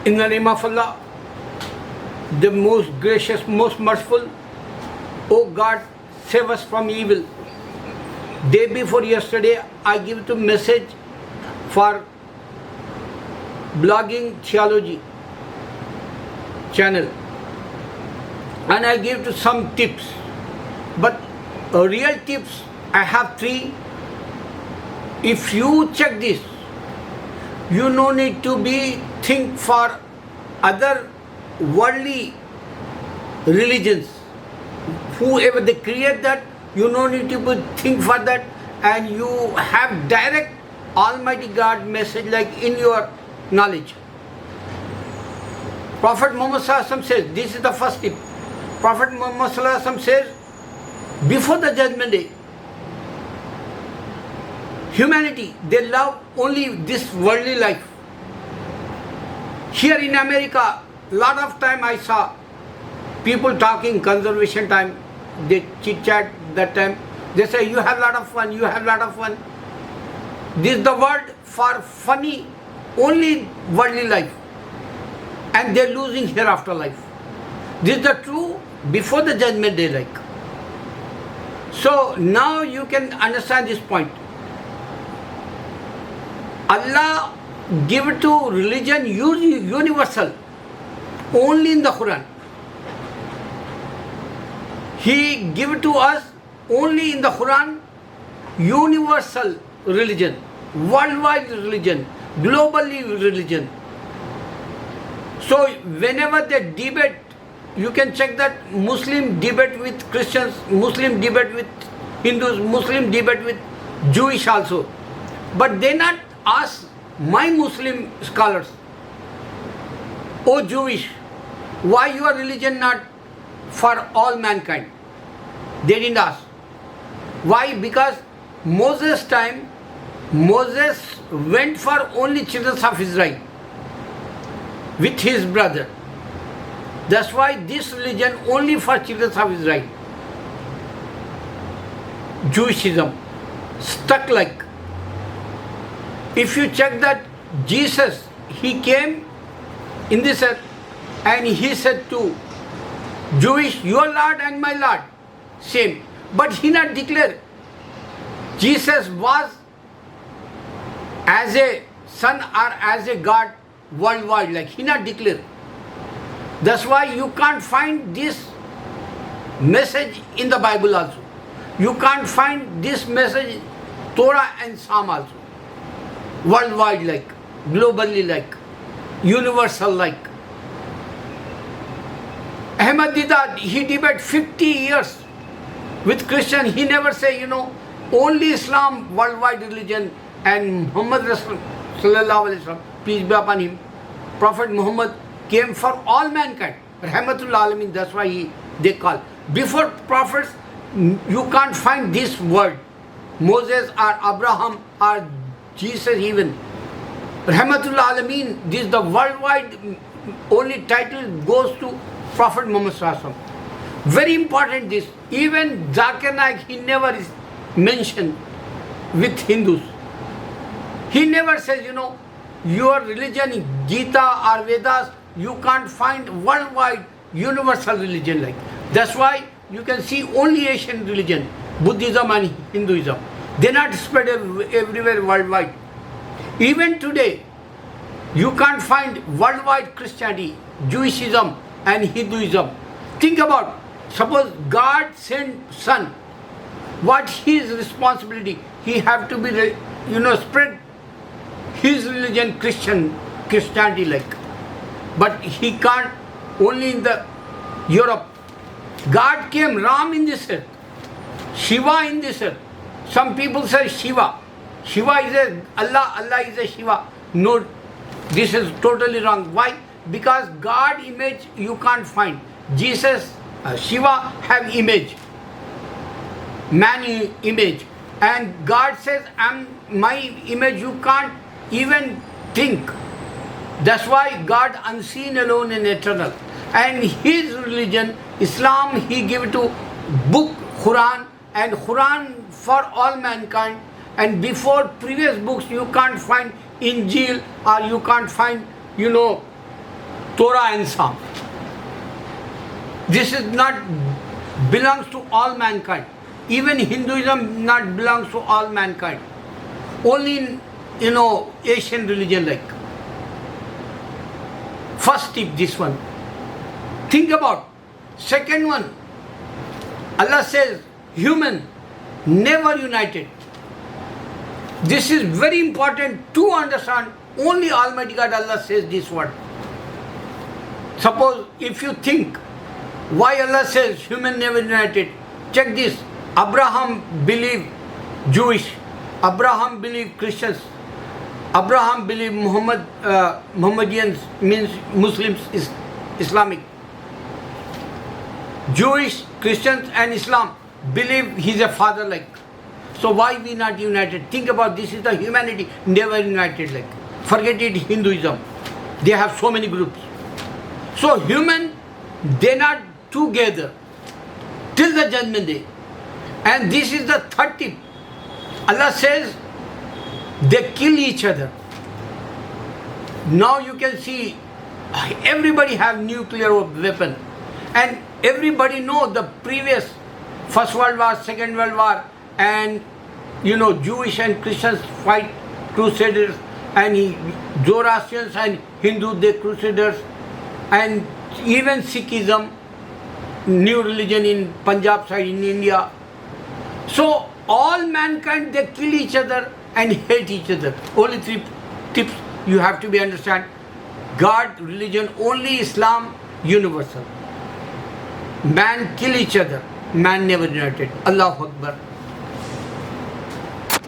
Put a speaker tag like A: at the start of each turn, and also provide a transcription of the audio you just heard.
A: In the name of Allah, the most gracious, most merciful, O God, save us from evil. Day before yesterday, I give the message for blogging theology channel, and I give to some tips, but real tips I have 3. If you check this, you no need to be think for other worldly religions. Whoever they create that, you no need to think for that, and you have direct Almighty God message like in your knowledge. Prophet Muhammad Sallallahu Alaihi Wasallam says, this is the first tip. Prophet Muhammad Sallallahu Alaihi Wasallam says, before the judgment day, humanity, they love only this worldly life. Here in America, lot of time I saw people talking conservation time, they chit chat that time. They say, you have lot of fun, you have lot of fun. This is the word for funny, only worldly life. And they're losing hereafter life. This is the true before the judgment day like. So now you can understand this point. Allah give to religion universal only in the Quran. He give to us only in the Quran universal religion, worldwide religion, globally religion. So whenever they debate, you can check that Muslim debate with Christians, Muslim debate with Hindus, Muslim debate with Jewish also. But they not ask my Muslim scholars, oh Jewish, why your religion not for all mankind? They didn't ask. Why? Because Moses' time, Moses went for only children of Israel with his brother. That's why this religion only for children of Israel. Jewishism stuck like. If you check that Jesus, he came in this earth and he said to Jewish, your Lord and my Lord, same. But he not declared Jesus was as a son or as a God worldwide, like he not declared. That's why you can't find this message in the Bible also. You can't find this message Torah and Psalm also. Worldwide like, globally like, universal like. Ahmad Didat, he debated 50 years with Christian. He never say, only Islam worldwide religion, and Muhammad Rasul Sallallahu Alaihi Wasallam, peace be upon him, Prophet Muhammad came for all mankind. Rahmatullah Alamin, that's why they call. Before prophets, you can't find this word. Moses or Abraham or Jesus even. Rahmatullah Alamin, this is the worldwide only title goes to Prophet Muhammad Sallallahu Alaihi Wasallam. Very important this. Even Zakir Naik, he never is mentioned with Hindus. He never says, your religion, Gita or Vedas, you can't find worldwide universal religion like. That's why you can see only Asian religion, Buddhism and Hinduism. They're not spread everywhere worldwide. Even today, you can't find worldwide Christianity, Jewishism and Hinduism. Think about, suppose God sent Son, what his responsibility? He have to be, spread his religion, Christianity like. But he can't only in the Europe. God came, Ram in this earth, Shiva in this earth. Some people say Shiva. Shiva is a Allah, Allah is a Shiva. No, this is totally wrong. Why? Because God image you can't find. Jesus, Shiva have image, man image. And God says, my image you can't even think. That's why God unseen, alone and eternal. And his religion, Islam, he gave to book Quran, and Quran for all mankind. And before previous books you can't find Injil, or you can't find, Torah and Psalm. This is not belongs to all mankind. Even Hinduism not belongs to all mankind. Only in, Asian religion like. First tip, this one. Think about. Second one, Allah says, human never united. This is very important to understand. Only Almighty God, Allah says this word. Suppose if you think why Allah says human never united, check this. Abraham believed Jewish, Abraham believed Christians, Abraham believed Muhammadians, means Muslims, Islamic. Jewish, Christians and Islam believe he's a father like. So why we not united? Think about this is the humanity never united like. Forget it, Hinduism. They have so many groups. So human, they not together till the judgment day. And this is the third tip. Allah says they kill each other. Now you can see everybody have nuclear weapon. And everybody know the previous First World War, Second World War, and Jewish and Christians fight crusaders, and Zoroastrians and Hindu they crusaders, and even Sikhism, new religion in Punjab side in India. So all mankind they kill each other and hate each other. Only three tips you have to be understand. God, religion, only Islam, universal. Man kill each other, man never united. Allahu Akbar.